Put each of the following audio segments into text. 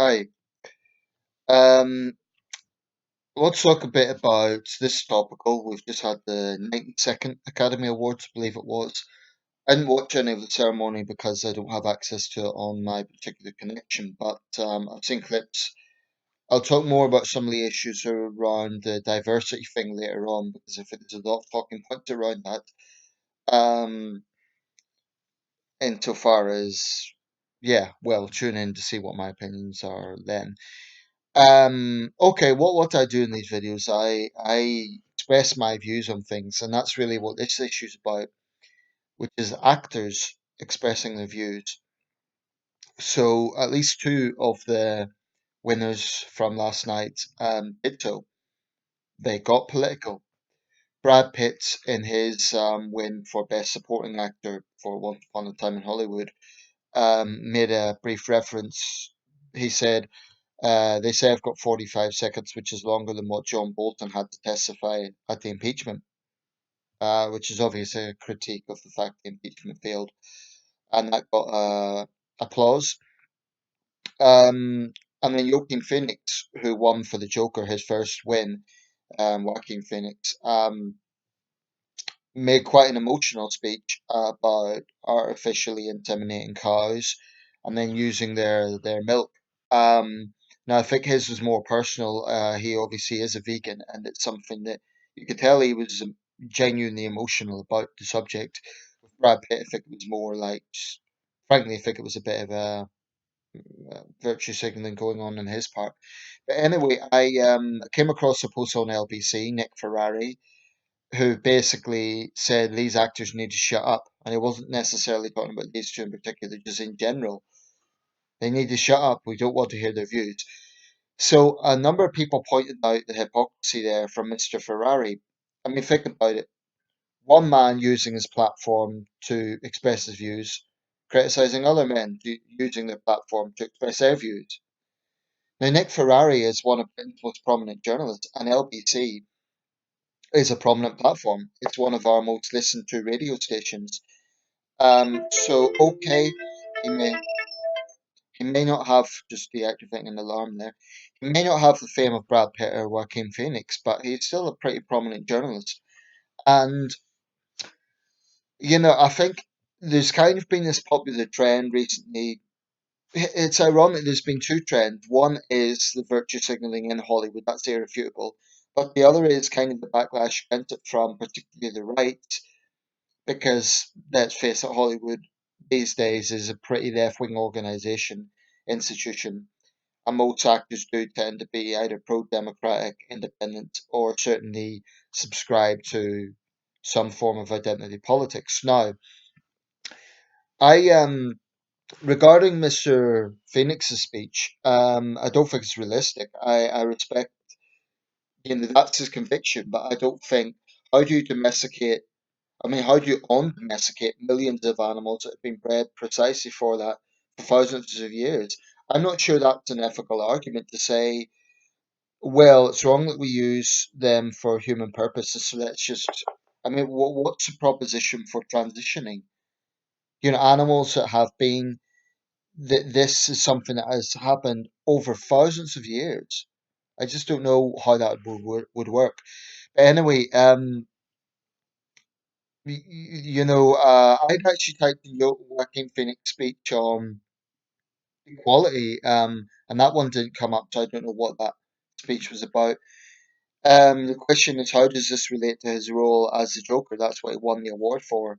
Hi. Um, let's talk a bit about this topical. We've just had the 92nd Academy Awards, I believe it was. I didn't watch any of the ceremony because I don't have access to it on my particular connection, but I've seen clips. I'll talk more about some of the issues around the diversity thing later on because if there's a lot of talking points around that. Um, Insofar as, yeah, well, tune in to see what my opinions are then. Okay, what I do in these videos, I express my views on things, and that's really what this issue is about, which is actors expressing their views. So at least two of the winners from last night, did so. They got political. Brad Pitt, in his win for Best Supporting Actor for Once Upon a Time in Hollywood, made a brief reference. He said, they say I've got 45 seconds, which is longer than what John Bolton had to testify at the impeachment, which is obviously a critique of the fact the impeachment failed, and that got applause. And then Joaquin Phoenix, who won for the Joker, his first win, Joaquin Phoenix, made quite an emotional speech about artificially inseminating cows and then using their milk. Now, I think his was more personal. He obviously is a vegan, and it's something that you could tell he was genuinely emotional about the subject. With Brad Pitt, I think it was more like, frankly, I think it was a bit of a virtue signaling going on his part. But anyway, I came across a post on LBC, Nick Ferrari, who basically said these actors need to shut up. And he wasn't necessarily talking about these two in particular, just in general. They need to shut up. We don't want to hear their views. So a number of people pointed out the hypocrisy there from Mr. Ferrari. I mean, think about it. One man using his platform to express his views, criticizing other men using their platform to express their views. Now, Nick Ferrari is one of Britain's most prominent journalists, and LBC is a prominent platform. It's one of our most listened to radio stations. So okay, he may he may not have, just deactivating an alarm there. He may not have the fame of Brad Pitt or Joaquin Phoenix, but he's still a pretty prominent journalist. And I think there's kind of been this popular trend recently. It's ironic. There's been two trends. One is the virtue signaling in Hollywood. That's irrefutable. But the other is kind of the backlash against it from particularly the right, because let's face it, Hollywood these days is a pretty left-wing organization, institution, and most actors do tend to be either pro-democratic, independent, or certainly subscribe to some form of identity politics. Now, I regarding Mr. Phoenix's speech, I don't think it's realistic. I respect, that's his conviction, but I don't think, how do you domesticate, I mean, how do you undomesticate millions of animals that have been bred precisely for that for thousands of years? I'm not sure that's an ethical argument to say, well, it's wrong that we use them for human purposes, so let's just, I mean, what's the proposition for transitioning? Animals that have been, this is something that has happened over thousands of years. I just don't know how that would work. But anyway, I'd actually typed in Joaquin Phoenix speech on equality, and that one didn't come up, so I don't know what that speech was about. The question is, how does this relate to his role as the Joker? That's what he won the award for.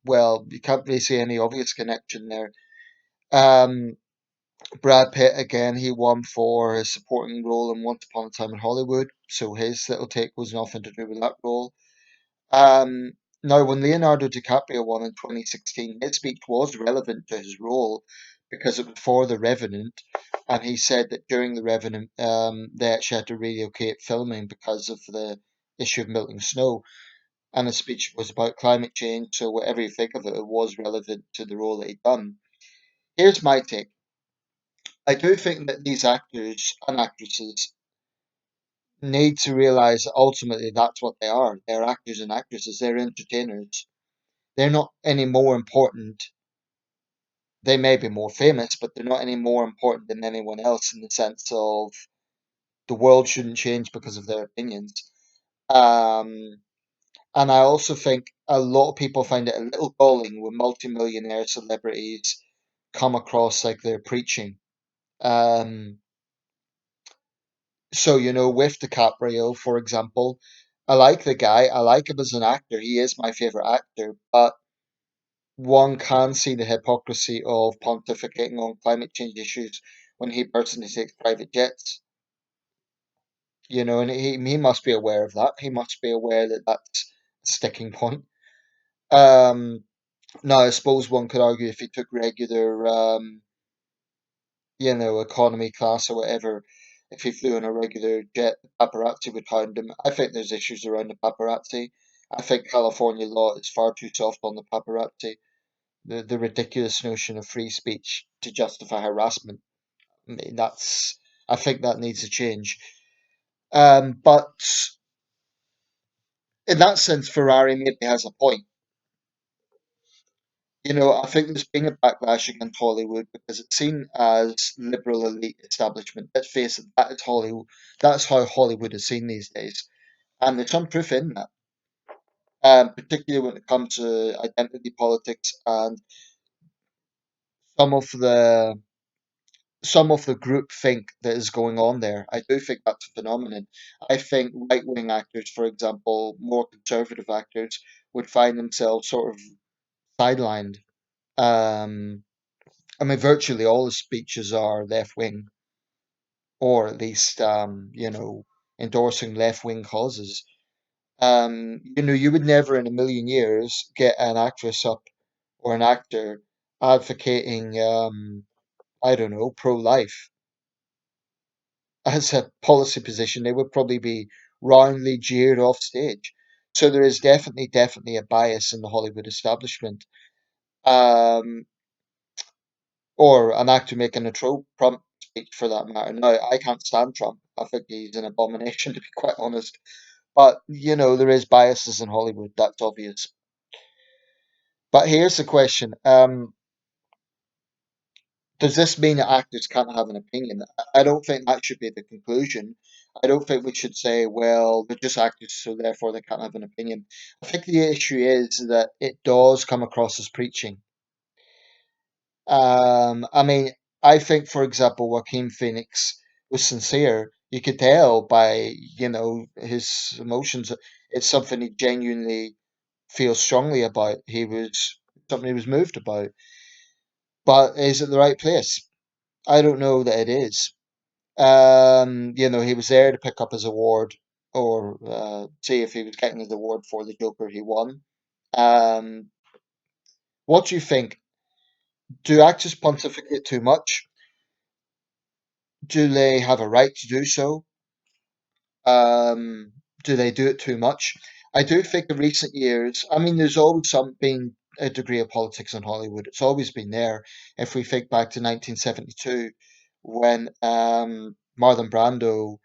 Well, you can't really see any obvious connection there. Um, Brad Pitt, again, he won for his supporting role in Once Upon a Time in Hollywood, so his little take was nothing to do with that role. Now, when Leonardo DiCaprio won in 2016, his speech was relevant to his role because it was for The Revenant, and he said that during The Revenant, they actually had to relocate filming because of the issue of melting snow, and his speech was about climate change, so whatever you think of it, it was relevant to the role that he'd done. Here's my take. I do think that these actors and actresses need to realize that ultimately that's what they are. They're actors and actresses, they're entertainers. They're not any more important They may be more famous, but they're not any more important than anyone else in the sense of the world shouldn't change because of their opinions. Um, and I also think a lot of people find it a little galling when multimillionaire celebrities come across like they're preaching. Um, so, with DiCaprio, for example, I like the guy. I like him as an actor. He is my favorite actor, but one can see the hypocrisy of pontificating on climate change issues when he personally takes private jets. And he must be aware of that. He must be aware that that's a sticking point. Um, Now, I suppose one could argue if he took regular, economy class or whatever, if he flew in a regular jet, the paparazzi would hound him. I think there's issues around the paparazzi. I think California law is far too soft on the paparazzi. The ridiculous notion of free speech to justify harassment. I mean, I think that needs to change. But in that sense, Ferrari maybe has a point. I think there's been a backlash against Hollywood because it's seen as liberal elite establishment. Let's face it, that is Hollywood. That's how Hollywood is seen these days, and there's some proof in that. Particularly when it comes to identity politics and some of the some of the group think that is going on there. I do think that's a phenomenon. I think right wing actors, for example, more conservative actors, would find themselves sort of sidelined. Um, I mean, virtually all the speeches are left wing, or at least, endorsing left wing causes. You would never in a million years get an actress up or an actor advocating, I don't know, pro life as a policy position. They would probably be roundly jeered off stage. So there is definitely a bias in the Hollywood establishment. Um, or an actor making a Trump speech for that matter. Now, I can't stand Trump. I think he's an abomination, to be quite honest. But, there is biases in Hollywood, that's obvious. But here's the question. Does this mean that actors can't have an opinion? I don't think that should be the conclusion. I don't think we should say, well, they're just actors, so therefore they can't have an opinion. I think the issue is that it does come across as preaching. I mean, I think, for example, Joaquin Phoenix was sincere. You could tell by, his emotions. It's something he genuinely feels strongly about. He was something he was moved about. But is it the right place? I don't know that it is. He was there to pick up his award or see if he was getting his award for the Joker he won. Um, what do you think? Do actors pontificate too much? Do they have a right to do so? Um, do they do it too much? I do think in recent years, I mean, there's always been a degree of politics in Hollywood. It's always been there. If we think back to 1972, when Marlon Brando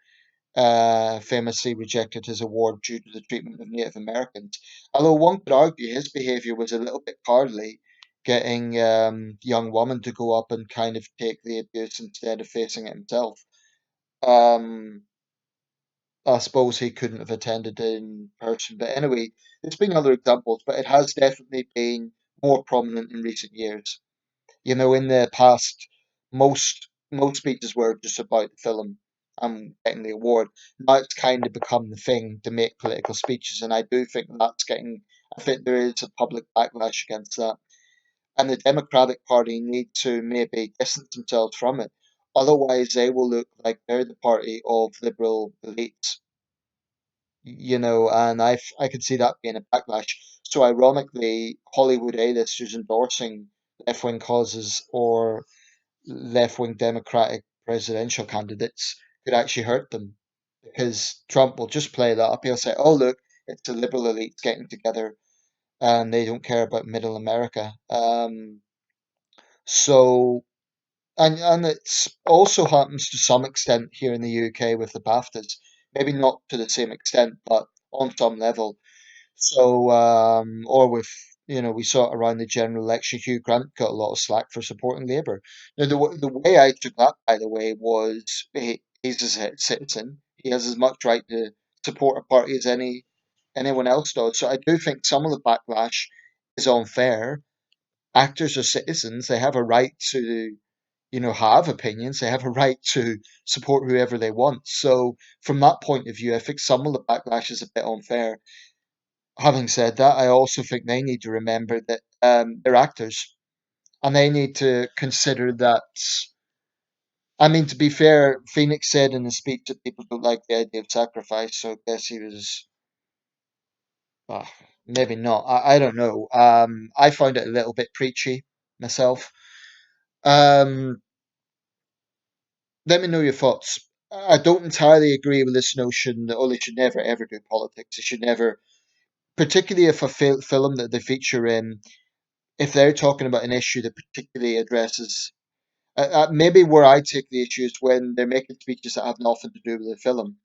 famously rejected his award due to the treatment of Native Americans. Although one could argue his behaviour was a little bit cowardly, getting young woman to go up and kind of take the abuse instead of facing it himself. Um, I suppose he couldn't have attended in person. But anyway, there's been other examples, but it has definitely been more prominent in recent years. In the past, most speeches were just about the film and getting the award. Now it's kind of become the thing to make political speeches, and I do think that's getting. I think there is a public backlash against that, and the Democratic Party need to maybe distance themselves from it. Otherwise, they will look like they're the party of liberal elites, and I could see that being a backlash. So ironically, Hollywood A-listers endorsing left-wing causes or left-wing Democratic presidential candidates could actually hurt them because Trump will just play that up. He'll say, "Oh, look, it's the liberal elites getting together, and they don't care about Middle America." So and it's also happens to some extent here in the UK with the BAFTAs. Maybe not to the same extent, but on some level. So, or with We saw it around the general election. Hugh Grant got a lot of slack for supporting Labour. Now, the way I took that, by the way, was he's a citizen. He has as much right to support a party as anyone else does. So I do think some of the backlash is unfair. Actors are citizens. They have a right to, have opinions. They have a right to support whoever they want. So from that point of view, I think some of the backlash is a bit unfair. Having said that, I also think they need to remember that they're actors and they need to consider that. I mean, to be fair, Phoenix said in the speech that people don't like the idea of sacrifice, so I guess he was uh, maybe not. I don't know. I found it a little bit preachy myself. Um, Let me know your thoughts. I don't entirely agree with this notion that they should never ever do politics. They should never, particularly if a film that they feature in, if they're talking about an issue that particularly addresses. Maybe where I take the issue is when they're making speeches that have nothing to do with the film.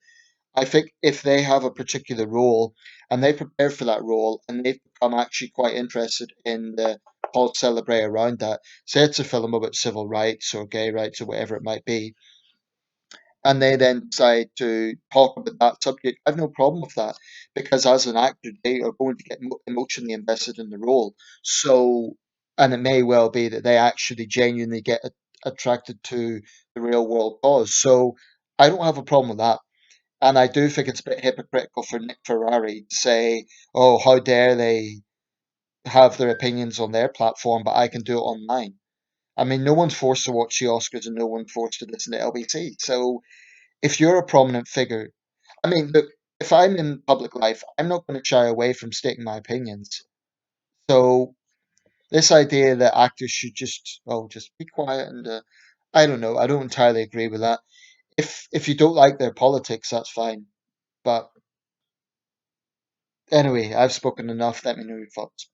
I think if they have a particular role and they prepare for that role and they've become actually quite interested in the whole celebrate around that, say it's a film about civil rights or gay rights or whatever it might be, and they then decide to talk about that subject, I have no problem with that because as an actor, they are going to get emotionally invested in the role. So, and it may well be that they actually genuinely get attracted to the real world cause. So, I don't have a problem with that. And I do think it's a bit hypocritical for Nick Ferrari to say, oh, how dare they have their opinions on their platform, but I can do it on mine. I mean, no one's forced to watch the Oscars and no one's forced to listen to LBC. So if you're a prominent figure, I mean, look, if I'm in public life, I'm not going to shy away from stating my opinions. So this idea that actors should just be quiet and I don't know, I don't entirely agree with that. If you don't like their politics, that's fine. But anyway, I've spoken enough. Let me know your thoughts.